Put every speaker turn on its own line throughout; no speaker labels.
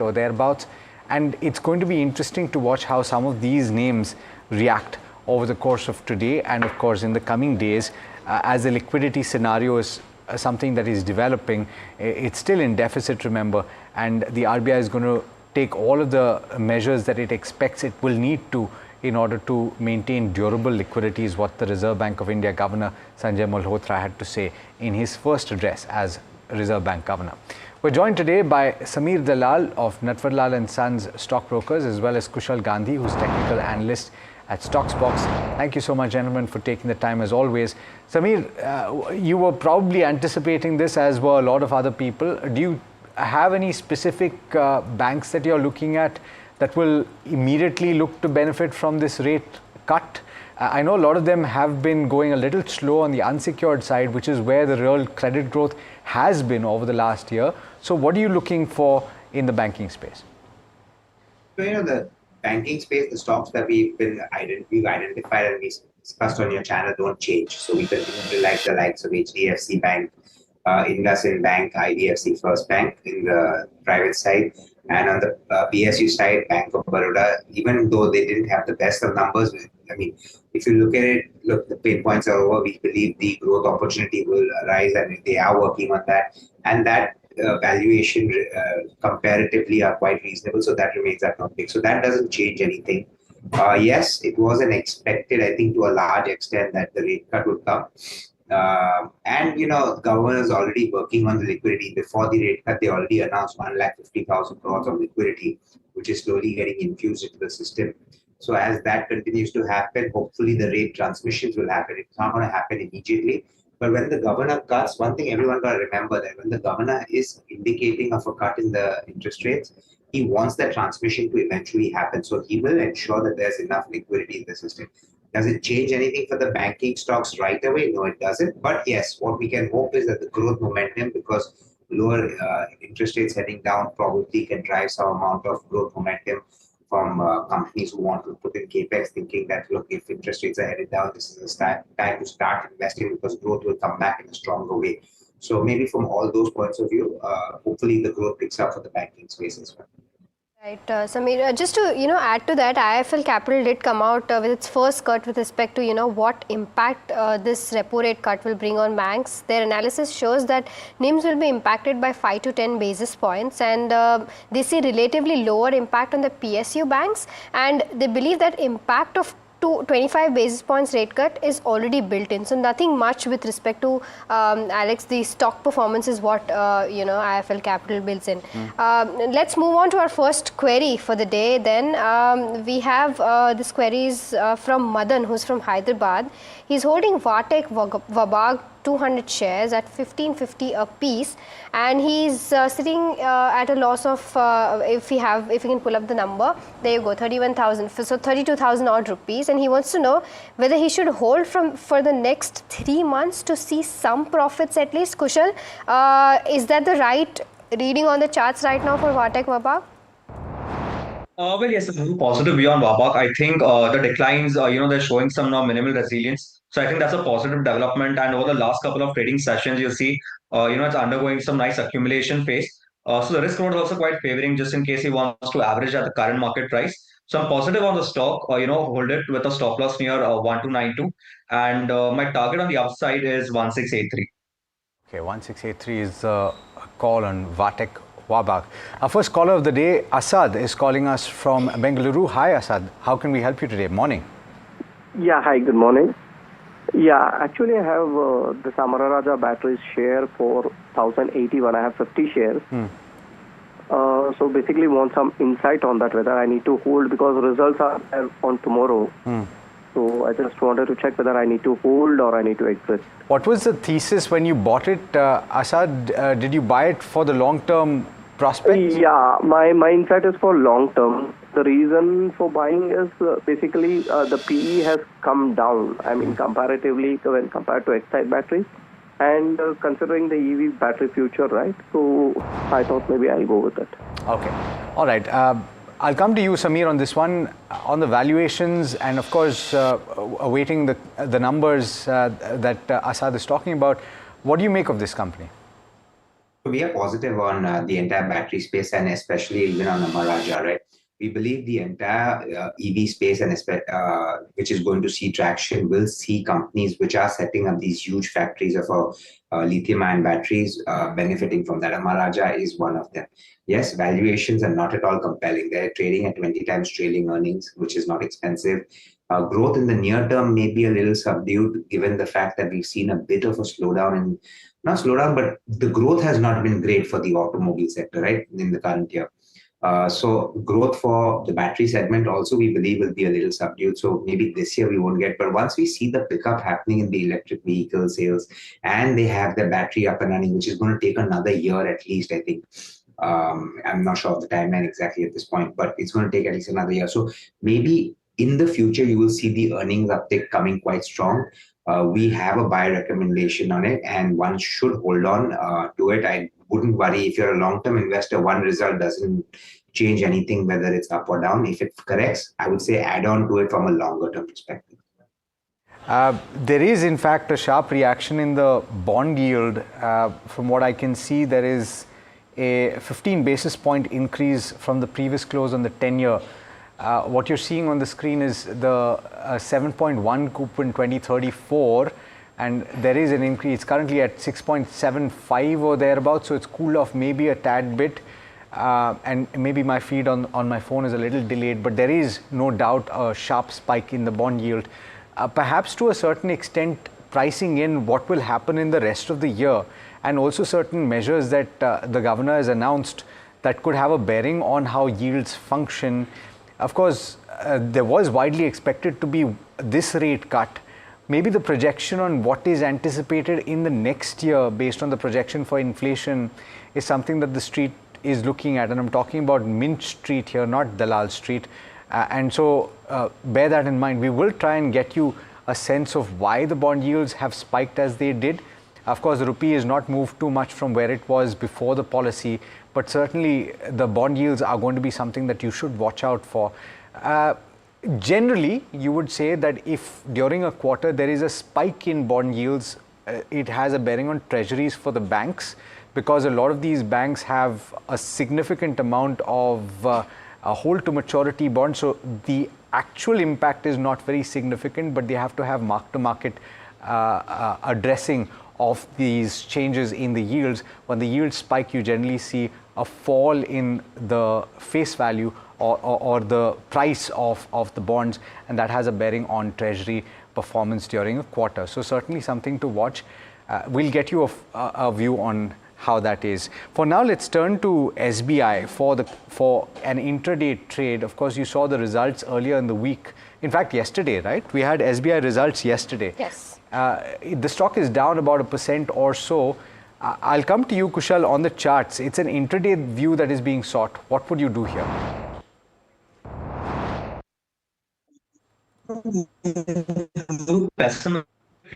or thereabouts. And it's going to be interesting to watch how some of these names react over the course of today and, of course, in the coming days, as the liquidity scenario is something that is developing. It's still in deficit, remember, and the RBI is going to take all of the measures that it expects it will need to in order to maintain durable liquidity, is what the Reserve Bank of India Governor Sanjay Malhotra had to say in his first address as Reserve Bank Governor. We're joined today by Sameer Dalal of Natvarlal and Sons Stockbrokers, as well as Kushal Gandhi, who's technical analyst at Stocksbox. Thank you so much, gentlemen, for taking the time as always. Sameer, you were probably anticipating this, as were a lot of other people. Do you have any specific banks that you're looking at that will immediately look to benefit from this rate cut? I know a lot of them have been going a little slow on the unsecured side, which is where the real credit growth has been over the last year. So what are you looking for in the banking space?
So, the banking space, the stocks that we've identified and we discussed on your channel don't change. So we continue to like the likes of HDFC Bank, IndusInd Bank, IDFC First Bank in the private side. And on the PSU side, Bank of Baroda, even though they didn't have the best of numbers, I mean, if you look at it, the pain points are over. We believe the growth opportunity will arise, and they are working on that. And that valuation comparatively are quite reasonable, so that remains agnostic. So that doesn't change anything. Yes, it was an expected, I think, to a large extent that the rate cut would come. And government is already working on the liquidity. Before the rate cut, they already announced 150,000 crores of liquidity, which is slowly getting infused into the system. So as that continues to happen, hopefully the rate transmissions will happen. It's not going to happen immediately. But when the governor cuts, one thing everyone got to remember, that when the governor is indicating of a cut in the interest rates, he wants that transmission to eventually happen. So he will ensure that there's enough liquidity in the system. Does it change anything for the banking stocks right away? No, it doesn't. But yes, what we can hope is that the growth momentum, because lower interest rates heading down probably can drive some amount of growth momentum from companies who want to put in capex, thinking that, look, if interest rates are headed down, this is the time to start investing because growth will come back in a stronger way. So maybe from all those points of view, hopefully the growth picks up for the banking space as well.
Right, Sameer, just to add to that, IIFL Capital did come out with its first cut with respect to what impact this repo rate cut will bring on banks. Their analysis shows that NIMs will be impacted by 5 to 10 basis points, and they see relatively lower impact on the PSU banks, and they believe that impact of 25 basis points rate cut is already built in. So nothing much with respect to, Alex, the stock performance is what, IIFL Capital builds in. Let's move on to our first query for the day then. We have this queries from Madan, who's from Hyderabad. He's holding Tech Wabag 200 shares at 1550 a piece, and he's sitting at a loss of, if we can pull up the number, there you go, 31,000, so 32,000 odd rupees, and he wants to know whether he should hold for the next 3 months to see some profits at least. Kushal, is that the right reading on the charts right now for Tech Wabag?
Well, yes, it's a positive view on Wabag. I think the declines, they're showing some now minimal resilience. So I think that's a positive development. And over the last couple of trading sessions, you'll see, it's undergoing some nice accumulation phase. So the risk reward is also quite favoring, just in case he wants to average at the current market price. So I'm positive on the stock, hold it with a stop loss near 1292. And my target on the upside is 1683.
Okay, 1683 is a call on Tech Wabag. Our first caller of the day, Asad, is calling us from Bengaluru. Hi, Asad. How can we help you today? Morning.
Yeah, hi, good morning. Yeah, actually I have this Amara Raja batteries share for 1081. I have 50 shares. So basically want some insight on that, whether I need to hold, because results are on tomorrow. So I just wanted to check whether I need to hold or I need to exit.
What was the thesis when you bought it, Asad? Did you buy it for the long-term prospects?
Yeah, my insight is for long-term. The reason for buying is basically the PE has come down. I mean, comparatively, when compared to Excite batteries, and considering the EV battery future, right? So I thought maybe I'll go with it.
Okay. All right. I'll come to you, Sameer, on this one, on the valuations, and of course, awaiting the numbers that Asad is talking about. What do you make of this company?
So we are positive on the entire battery space and especially even on Amara Raja, right? We believe the entire EV space and which is going to see traction will see companies which are setting up these huge factories of lithium-ion batteries benefiting from that. Amara Raja is one of them. Yes, valuations are not at all compelling. They're trading at 20 times trailing earnings, which is not expensive. Growth in the near term may be a little subdued given the fact that we've seen a bit of a slowdown in not slowdown, but the growth has not been great for the automobile sector, right, in the current year. So growth for the battery segment also we believe will be a little subdued. So maybe this year we won't get, but once we see the pickup happening in the electric vehicle sales and they have the battery up and running, which is going to take another year at least, I think. I'm not sure of the timeline exactly at this point, but it's going to take at least another year. So maybe in the future you will see the earnings uptick coming quite strong. We have a buy recommendation on it, and one should hold on to it. I wouldn't worry if you're a long-term investor. One result doesn't change anything, whether it's up or down. If it corrects, I would say add on to it from a longer-term perspective.
There is, in fact, a sharp reaction in the bond yield. From what I can see, there is a 15 basis point increase from the previous close on the 10-year. What you're seeing on the screen is the 7.1 coupon 2034, and there is an increase. It's currently at 6.75 or thereabouts, so it's cooled off maybe a tad bit. And maybe my feed on my phone is a little delayed, but there is no doubt a sharp spike in the bond yield. Perhaps to a certain extent, pricing in what will happen in the rest of the year, and also certain measures that the governor has announced that could have a bearing on how yields function. Of course, there was widely expected to be this rate cut. Maybe the projection on what is anticipated in the next year based on the projection for inflation is something that the street is looking at. And I'm talking about Mint Street here, not Dalal Street. And so bear that in mind. We will try and get you a sense of why the bond yields have spiked as they did. Of course, the rupee has not moved too much from where it was before the policy, but certainly the bond yields are going to be something that you should watch out for. Generally, you would say that if during a quarter there is a spike in bond yields, it has a bearing on treasuries for the banks, because a lot of these banks have a significant amount of hold to maturity bonds. So the actual impact is not very significant, but they have to have mark to market addressing of these changes in the yields. When the yields spike, you generally see a fall in the face value or the price of the bonds, and that has a bearing on treasury performance during a quarter. So certainly something to watch. We'll get you a view on how that is. For now, let's turn to SBI for an intraday trade. Of course, you saw the results earlier in the week. In fact, yesterday, right? We had SBI results yesterday.
Yes.
The stock is down about 1% or so. I'll come to you, Kushal, on the charts. It's an intraday view that is being sought. What would you do here?
Pessimistic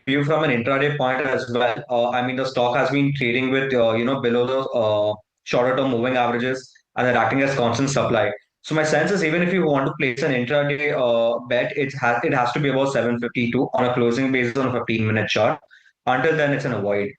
view from an intraday point as well. I mean, the stock has been trading with below the shorter term moving averages, and they're acting as constant supply. So my sense is, even if you want to place an intraday bet, it has to be about 752 on a closing basis on a 15-minute chart. Until then, it's an avoid.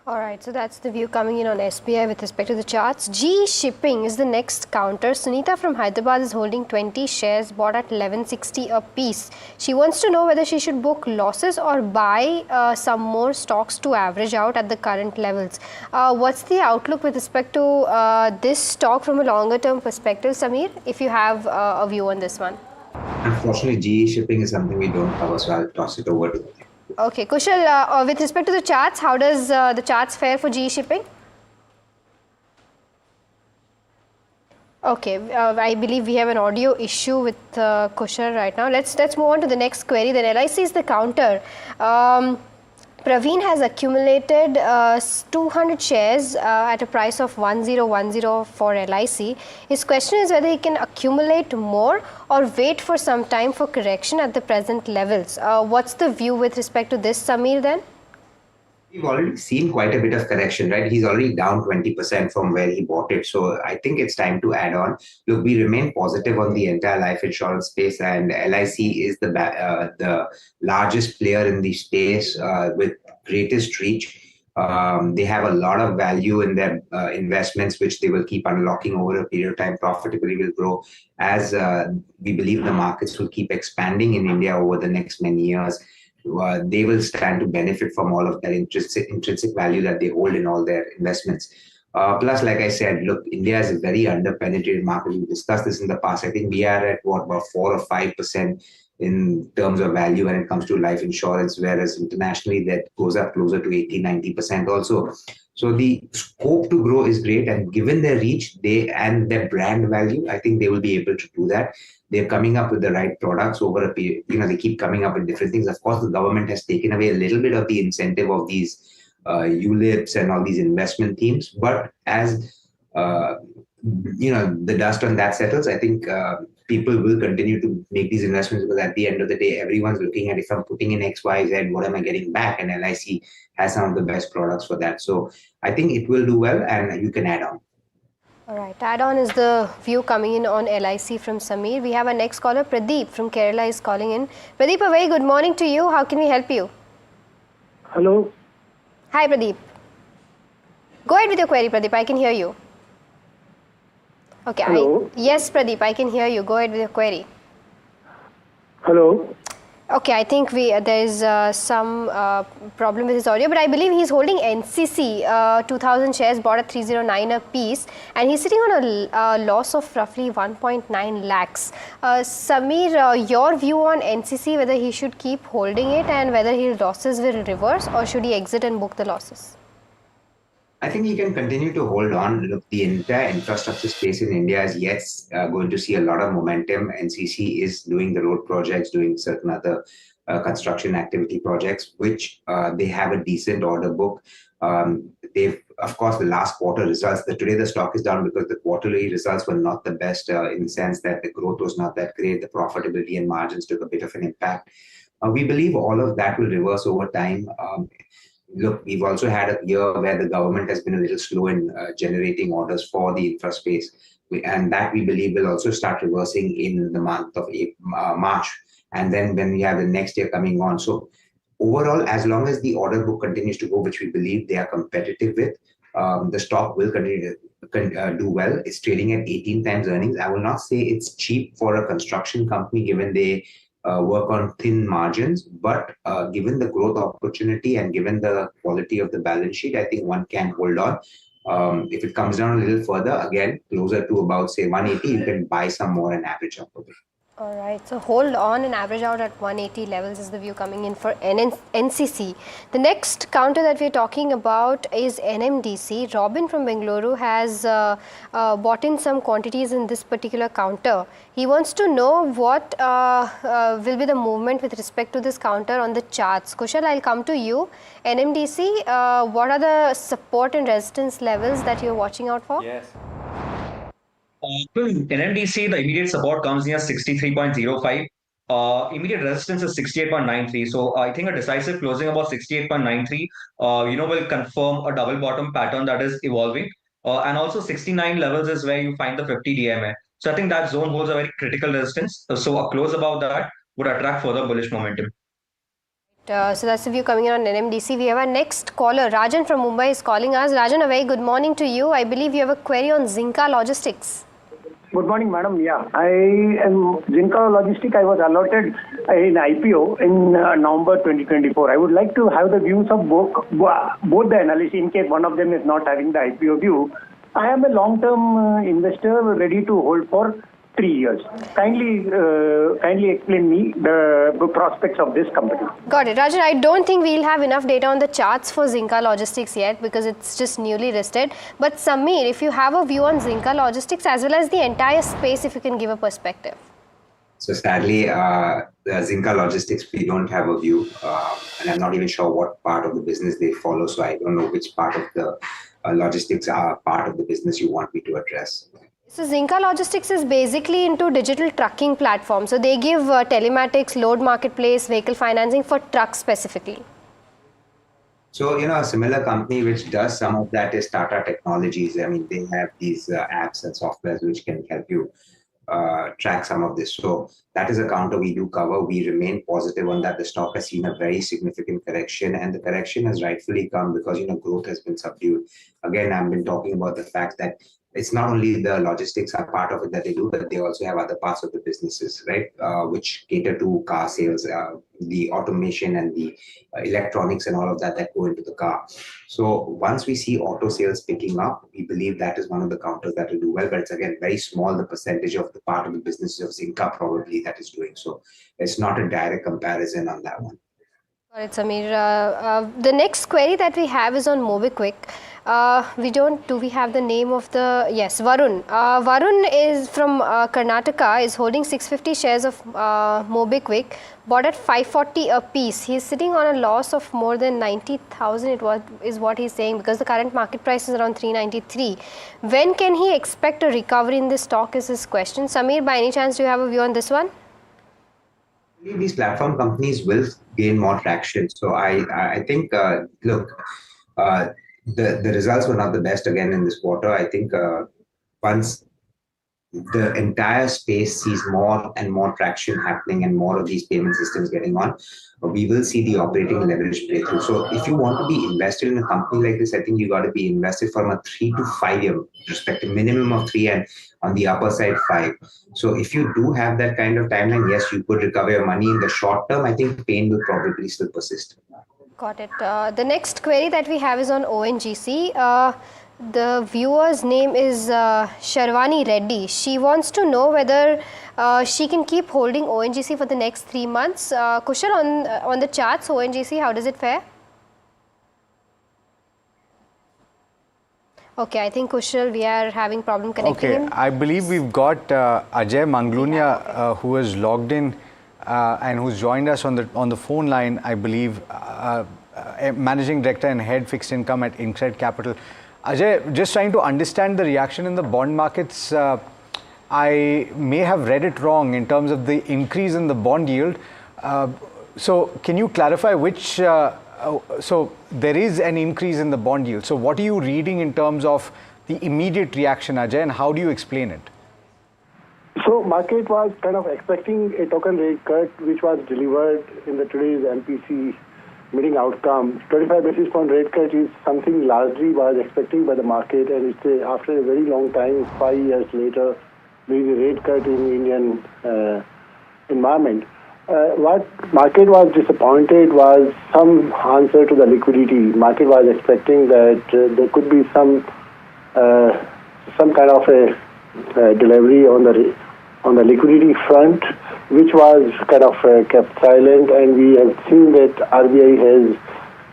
All right, so that's the view coming in on SBI with respect to the charts. GE Shipping is the next counter. Sunita from Hyderabad is holding 20 shares bought at 1160 a piece. She wants to know whether she should book losses or buy some more stocks to average out at the current levels. What's the outlook with respect to this stock from a longer term perspective, Samir, if you have a view on this one?
Unfortunately, GE Shipping is something we don't cover, so I'll toss it over to you.
Okay, Kushal, with respect to the charts, how does the charts fare for GE Shipping? Okay, I believe we have an audio issue with Kushal right now. Let's move on to the next query. Then LIC is the counter. Praveen has accumulated 200 shares at a price of 1010 for LIC. His question is whether he can accumulate more or wait for some time for correction at the present levels. What's the view with respect to this, Samir, then?
We've already seen quite a bit of correction, right? He's already down 20% from where he bought it. So I think it's time to add on. Look, we remain positive on the entire life insurance space, and LIC is the largest player in the space with greatest reach. They have a lot of value in their investments, which they will keep unlocking over a period of time. Profitability will grow as we believe the markets will keep expanding in India over the next many years. They will stand to benefit from all of that intrinsic value that they hold in all their investments. Plus, like I said, look, India is a very underpenetrated market. We discussed this in the past. I think we are at about 4 or 5% in terms of value when it comes to life insurance, whereas internationally that goes up closer to 80-90% also. So the scope to grow is great, and given their reach, and their brand value, I think they will be able to do that. They're coming up with the right products over a period. They keep coming up with different things. Of course, the government has taken away a little bit of the incentive of these ULIPs and all these investment themes. But as the dust on that settles, I think people will continue to make these investments, because at the end of the day, everyone's looking at, if I'm putting in X, Y, Z, what am I getting back? And LIC has some of the best products for that. So I think it will do well, and you can add on.
All right, add on is the view coming in on LIC from Samir. We have our next caller, Pradeep from Kerala is calling in. Pradeep, a very good morning to you. How can we help you?
Hello.
Hi, Pradeep. Go ahead with your query, Pradeep. I can hear you. Okay.
Hello.
Yes, Pradeep, I can hear you. Go ahead with your query.
Hello.
Okay, I think there is some problem with his audio, but I believe he's holding NCC 2,000 shares bought at 309 a piece, and he's sitting on a loss of roughly 1.9 lakhs. Samir, your view on NCC, whether he should keep holding it and whether his losses will reverse, or should he exit and book the losses?
I think you can continue to hold on. Look, the entire infrastructure space in India is going to see a lot of momentum. NCC is doing the road projects, doing certain other construction activity projects, which they have a decent order book. Of course, the last quarter results, today the stock is down because the quarterly results were not the best in the sense that the growth was not that great. The profitability and margins took a bit of an impact. We believe all of that will reverse over time. Look, we've also had a year where the government has been a little slow in generating orders for the infra space. And that we believe will also start reversing in the month of March. And then when we have the next year coming on. So overall, as long as the order book continues to go, which we believe they are competitive with, the stock will continue to do well. It's trading at 18 times earnings. I will not say it's cheap for a construction company, given they work on thin margins, but given the growth opportunity and given the quality of the balance sheet, I think one can hold on. If it comes down a little further, again, closer to about, say, 180, you can buy some more and average up a bit.
All right, so hold on and average out at 180 levels is the view coming in for NCC. The next counter that we're talking about is NMDC. Robin from Bengaluru has bought in some quantities in this particular counter. He wants to know what will be the movement with respect to this counter on the charts. Kushal, I'll come to you. NMDC, what are the support and resistance levels that you're watching out for?
Yes.
In NMDC, the immediate support comes near 63.05. Immediate resistance is 68.93. So I think a decisive closing about 68.93, will confirm a double bottom pattern that is evolving. And also 69 levels is where you find the 50 DMA. So I think that zone holds a very critical resistance. So a close above that would attract further bullish momentum.
So that's the view coming in on NMDC. We have our next caller, Rajan from Mumbai is calling us. Rajan, a very good morning to you. I believe you have a query on Zinka Logistics.
Good morning, madam. Yeah, I am Zinka Logistics. I was allotted in IPO in November 2024. I would like to have the views of both the analysts in case one of them is not having the IPO view. I am a long-term investor ready to hold for 3 years. Kindly explain me the prospects of this company.
Got it. Rajan, I don't think we'll have enough data on the charts for Zinka Logistics yet because it's just newly listed. But Samir, if you have a view on Zinka Logistics as well as the entire space, if you can give a perspective.
So sadly, the Zinka Logistics, we don't have a view. And I'm not even sure what part of the business they follow. So I don't know which part of the logistics are part of the business you want me to address.
So Zinka Logistics is basically into digital trucking platform. So they give telematics, load marketplace, vehicle financing for trucks specifically.
So, a similar company which does some of that is Tata Technologies. I mean, they have these apps and softwares which can help you track some of this. So that is a counter we do cover. We remain positive on that. The stock has seen a very significant correction, and the correction has rightfully come because growth has been subdued. Again, I've been talking about the fact that it's not only the logistics are part of it that they do, but they also have other parts of the businesses, right, which cater to car sales, the automation and the electronics and all of that go into the car. So once we see auto sales picking up, we believe that is one of the counters that will do well, but it's again very small, the percentage of the part of the business of Zinka probably that is doing. So it's not a direct comparison on that one.
Got it, Sameer. The next query that we have is on Mobikwik. Do we have the name of the, yes, Varun. Varun is from Karnataka, is holding 650 shares of Mobikwik, bought at 540 a piece. He's sitting on a loss of more than 90,000 is what he's saying, because the current market price is around 393. When can he expect a recovery in this stock is his question. Sameer, by any chance, do you have a view on this one?
These platform companies will gain more traction. So I think, look, the results were not the best again in this quarter. I think once the entire space sees more and more traction happening and more of these payment systems getting on, we will see the operating leverage play through. So if you want to be invested in a company like this, I think you got to be invested from a 3 to 5 year perspective, minimum of 3 and on the upper side 5. So if you do have that kind of timeline, yes, you could recover your money in the short term. I think pain will probably still persist.
Got it. The next query that we have is on ONGC. The viewer's name is Sharwani Reddy. She wants to know whether she can keep holding ONGC for the next 3 months. Kushal, on the charts, ONGC, how does it fare? Okay, I think Kushal, we are having problem connecting him.
I believe we've got Ajay Manglunia who is logged in and who's joined us on the phone line, I believe, Managing Director and Head Fixed Income at Incred Capital. Ajay, just trying to understand the reaction in the bond markets. I may have read it wrong in terms of the increase in the bond yield. So can you clarify which, so there is an increase in the bond yield. So what are you reading in terms of the immediate reaction, Ajay, and how do you explain it?
So market was kind of expecting a token rate cut, which was delivered in the today's MPC meeting outcome. 25 basis point rate cut is something largely was expecting by the market, and it's after a very long time, 5 years later, there is a rate cut in Indian environment. What market was disappointed was some answer to the liquidity. Market was expecting that there could be some kind of a delivery on the liquidity front, which was kind of kept silent, and we have seen that RBI has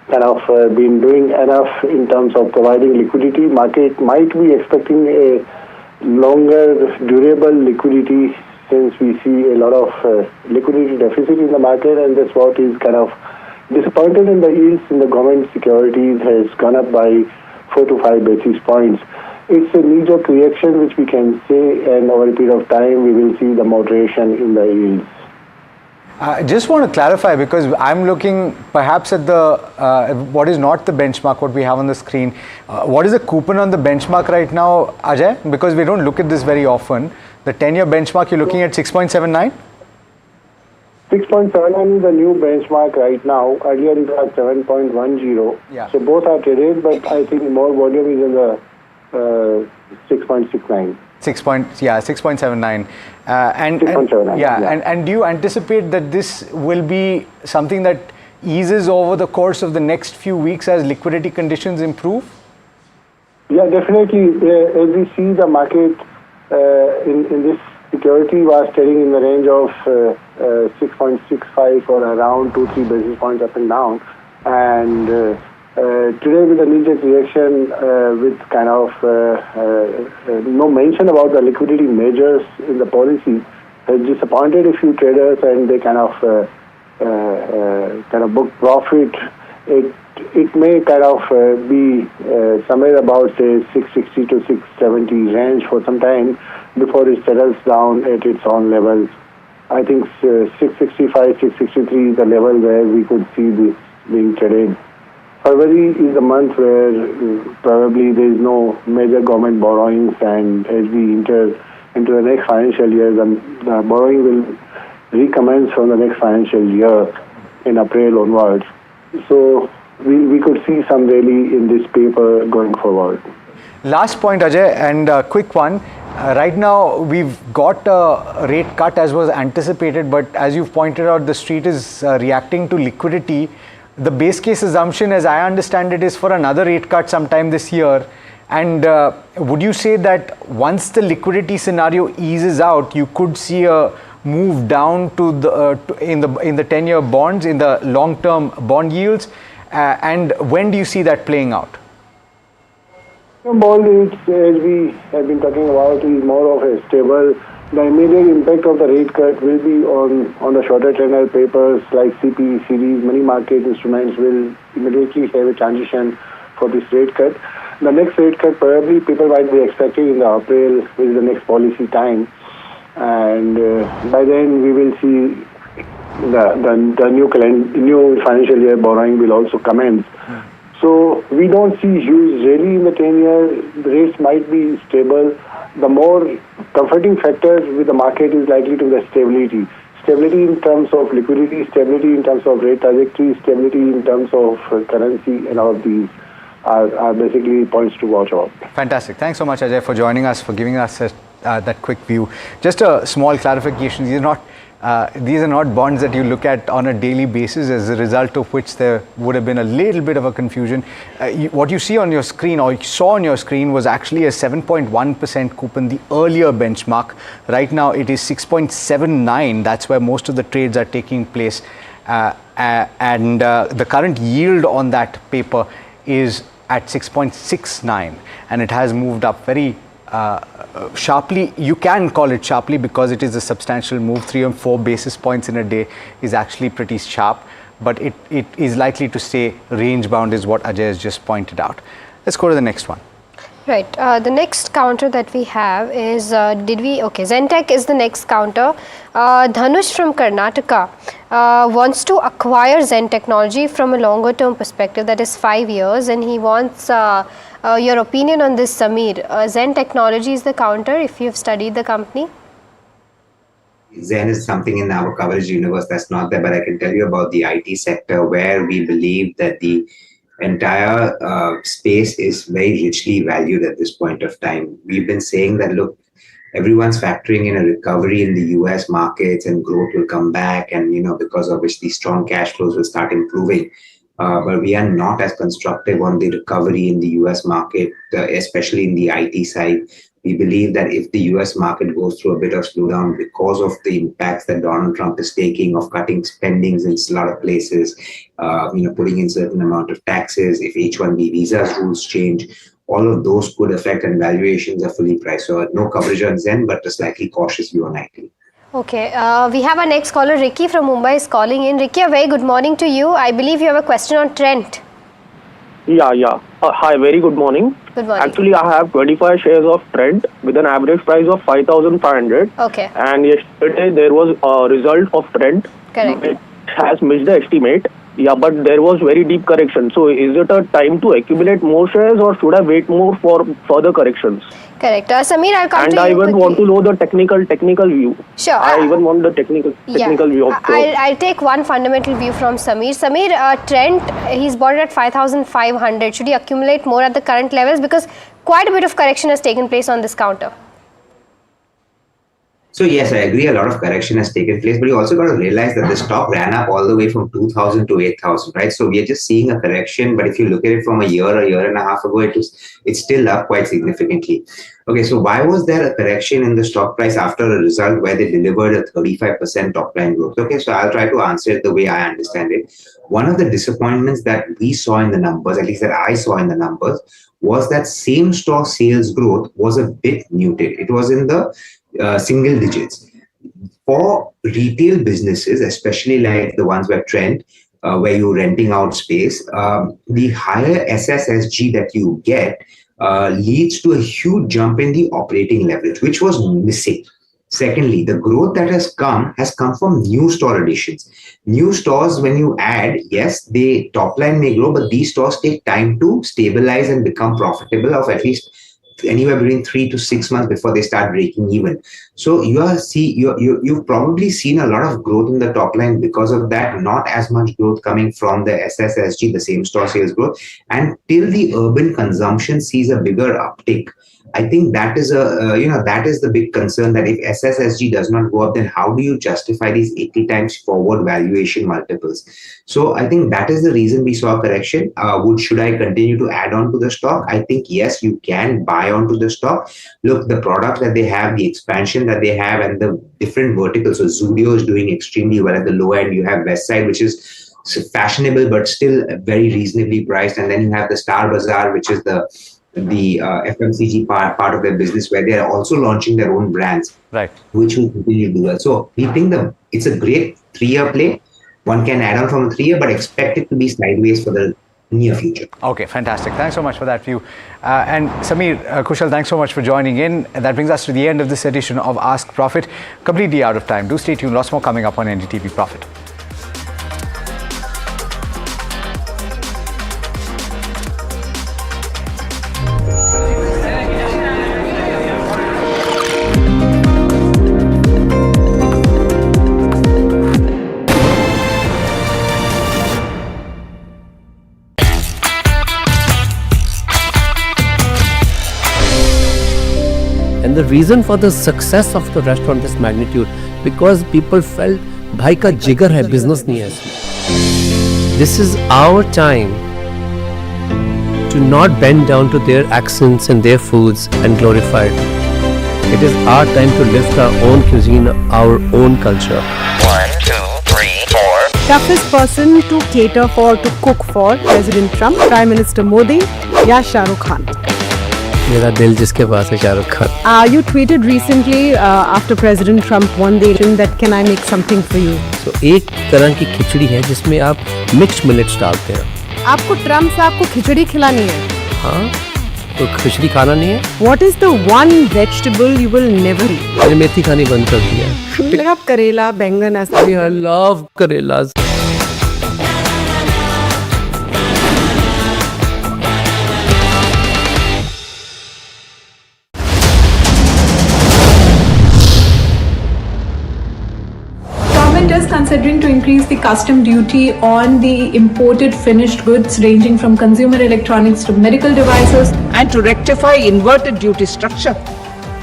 kind of been doing enough in terms of providing liquidity. Market might be expecting a longer durable liquidity, since we see a lot of liquidity deficit in the market, and that's what is kind of disappointed in the yields in the government securities has gone up by 4 to 5 basis points. It's a knee-jerk reaction, which we can say, and over a period of time, we will see the moderation in the yields.
I just want to clarify, because I'm looking perhaps at the what is not the benchmark, what we have on the screen. What is the coupon on the benchmark right now, Ajay? Because we don't look at this very often. The 10-year benchmark, you're looking at 6.79?
6.79 is the new benchmark right now. Earlier it was 7.10.
Yeah.
So both are traded, but I think more volume is in the 6.69.
6.79. And
6.79.
And do you anticipate that this will be something that eases over the course of the next few weeks as liquidity conditions improve?
Yeah, definitely. As we see the market in this security was trading in the range of 6.65 or around 2-3 basis points up and down, and today with the knee-jerk reaction with kind of no mention about the liquidity measures in the policy has disappointed a few traders, and they kind of book profit. It may kind of be somewhere about say 660 to 670 range for some time before it settles down at its own levels. I think 665, 663 is the level where we could see this being traded. February is the month where probably there is no major government borrowings, and as we enter
into the next financial year, then the borrowing will recommence from the next financial year in April onwards. So we could see some rally in this paper going forward.
Last point, Ajay, and a quick one. Right now, we've got a rate cut as was anticipated, but as you've pointed out, the street is reacting to liquidity. The base case assumption, as I understand it, is for another rate cut sometime this year. And would you say that once the liquidity scenario eases out, you could see a move down to the in the 10-year bonds, in the long-term bond yields? And when do you see that playing out?
Bond yields, as we have been talking about, is more of a stable. The immediate impact of the rate cut will be on the shorter tenor papers like CP, CDs, money market instruments will immediately have a transition for this rate cut. The next rate cut probably people might be expecting in the April, which is the next policy time, and by then we will see the new financial year borrowing will also commence. So we don't see huge rally in the 10-year. The rates might be stable. The more comforting factor with the market is likely to be the stability. Stability in terms of liquidity, stability in terms of rate trajectory, stability in terms of currency, and all of these are basically points to watch out.
Fantastic. Thanks so much, Ajay, for joining us, for giving us that quick view. Just a small clarification. These are not bonds that you look at on a daily basis, as a result of which there would have been a little bit of a confusion. What you see on your screen, or you saw on your screen, was actually a 7.1% coupon, the earlier benchmark. Right now it is 6.79. That's where most of the trades are taking place. And the current yield on that paper is at 6.69, and it has moved up very sharply. You can call it sharply because it is a substantial move. 3 and 4 basis points in a day is actually pretty sharp, but it is likely to stay range bound, is what Ajay has just pointed out. Let's go to the next one.
Right. The next counter that we have is, Zen Tech is the next counter. Dhanush from Karnataka wants to acquire Zen Technology from a longer term perspective, that is 5 years, and he wants your opinion on this, Samir. Zen Technology is the counter, if you've studied the company.
Zen is something in our coverage universe that's not there, but I can tell you about the IT sector, where we believe that the entire space is very richly valued at this point of time. We've been saying that, look, everyone's factoring in a recovery in the US markets and growth will come back, and because of which the strong cash flows will start improving. But we are not as constructive on the recovery in the US market, especially in the IT side. We believe that if the US market goes through a bit of slowdown because of the impacts that Donald Trump is taking of cutting spendings in a lot of places, putting in certain amount of taxes, if H-1B visas rules change, all of those could affect, and valuations are fully priced. So no coverage on Zen, but a slightly cautious view on IT.
Okay, we have our next caller, Ricky from Mumbai is calling in. Ricky, a very good morning to you. I believe you have a question on Trent.
Yeah. Hi, very good morning.
Good morning.
Actually, I have 25 shares of Trent with an average price of 5,500.
Okay.
And yesterday there was a result of Trent.
Correct.
It has missed the estimate. Yeah, but there was very deep correction. So is it a time to accumulate more shares, or should I wait more for further corrections?
Correct. Samir, I'll come to you.
And I even want to know the technical view.
Sure.
I even want the technical view of
I'll take one fundamental view from Samir. Samir, Trent, he's bought it at 5,500. Should he accumulate more at the current levels? Because quite a bit of correction has taken place on this counter.
So yes, I agree, a lot of correction has taken place, but you also got to realize that the stock ran up all the way from 2,000 to 8,000, right? So we are just seeing a correction, but if you look at it from a year and a half ago, it's still up quite significantly. Okay, so why was there a correction in the stock price after a result where they delivered a 35% top line growth? Okay, so I'll try to answer it the way I understand it. One of the disappointments that we saw in the numbers, at least that I saw in the numbers, was that same store sales growth was a bit muted. It was in the single digits. For retail businesses, especially like the ones where Trent, where you're renting out space, the higher SSSG that you get leads to a huge jump in the operating leverage, which was missing. Secondly, the growth that has come from new store additions. New stores, when you add, yes, the top line may grow, but these stores take time to stabilize and become profitable of at least anywhere between 3 to 6 months before they start breaking even. So you've probably seen a lot of growth in the top line because of that, not as much growth coming from the SSSG, the same store sales growth. And till the urban consumption sees a bigger uptick, I think that is that is the big concern, that if SSSG does not go up, then how do you justify these 80 times forward valuation multiples? So I think that is the reason we saw a correction. Should I continue to add on to the stock? I think yes, you can buy onto the stock. Look, the product that they have, the expansion that they have, and the different verticals. So Zudio is doing extremely well at the low end. You have Westside, which is fashionable but still very reasonably priced, and then you have the Star Bazaar, which is the FMCG part of their business, where they are also launching their own brands,
right,
which will continue to do well. So we think it's a great 3-year play. One can add on from a 3-year, but expect it to be sideways for the near future.
Okay, fantastic. Thanks so much for that view. And Samir, Kushal, thanks so much for joining in. And that brings us to the end of this edition of Ask Profit. Completely out of time. Do stay tuned. Lots more coming up on NDTV Profit.
And the reason for the success of the restaurant this magnitude, because people felt bhai ka jigar hai, business nahi hai isme. This is our time to not bend down to their accents and their foods and glorify it. It is our time to lift our own cuisine, our own culture.
1, 2, 3, 4.
Toughest person to cater for, to cook for, President Trump, Prime Minister Modi, या Shah Rukh Khan?
मेरा दिल जिसके पास है, Shahrukh Khan.
You tweeted recently after President Trump won the election that can I make something for you?
So एक तरह की खिचड़ी है जिसमें आप मिक्स्ड मिलेट्स डालते हैं.
आपको ट्रम्प साहब को खिचड़ी खिलानी है?
हाँ, तो खिचड़ी खाना नहीं है.
What is the one vegetable you will never eat?
मैंने मेथी खानी बंद कर दिया है.
Like आप करेला, बैंगन ऐसा.
I love karelas.
Is considering to increase the custom duty on the imported finished goods ranging from consumer electronics to medical devices.
And to rectify inverted duty structure,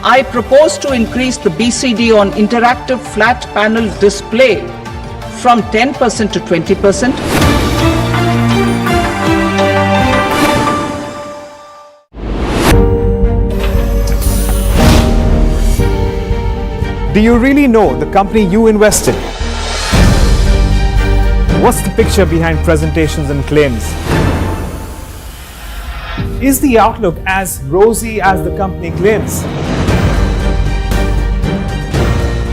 I propose to increase the BCD on interactive flat panel display from 10% to 20%.
Do you really know the company you invest in? What's the picture behind presentations and claims? Is the outlook as rosy as the company claims?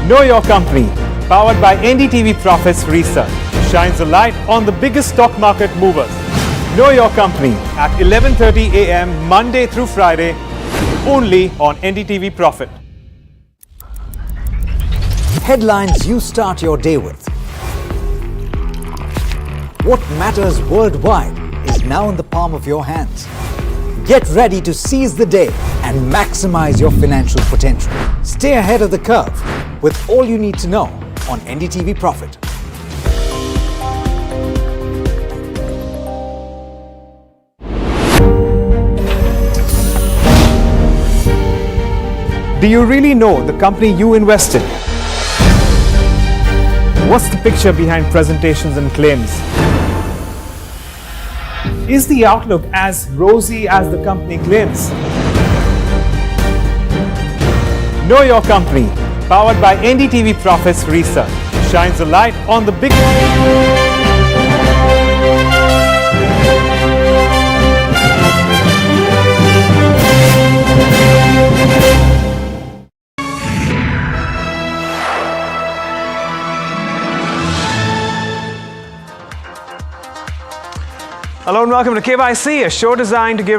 Know your company, powered by NDTV Profits Research, shines a light on the biggest stock market movers. Know your company at 11:30 a.m. Monday through Friday, only on NDTV Profit.
Headlines you start your day with. What matters worldwide is now in the palm of your hands. Get ready to seize the day and maximize your financial potential. Stay ahead of the curve with all you need to know on NDTV Profit.
Do you really know the company you invest in? What's the picture behind presentations and claims? Is the outlook as rosy as the company claims? Know your company, powered by NDTV Profits Research, shines a light on the big...
Hello and welcome to KYC, a show designed to give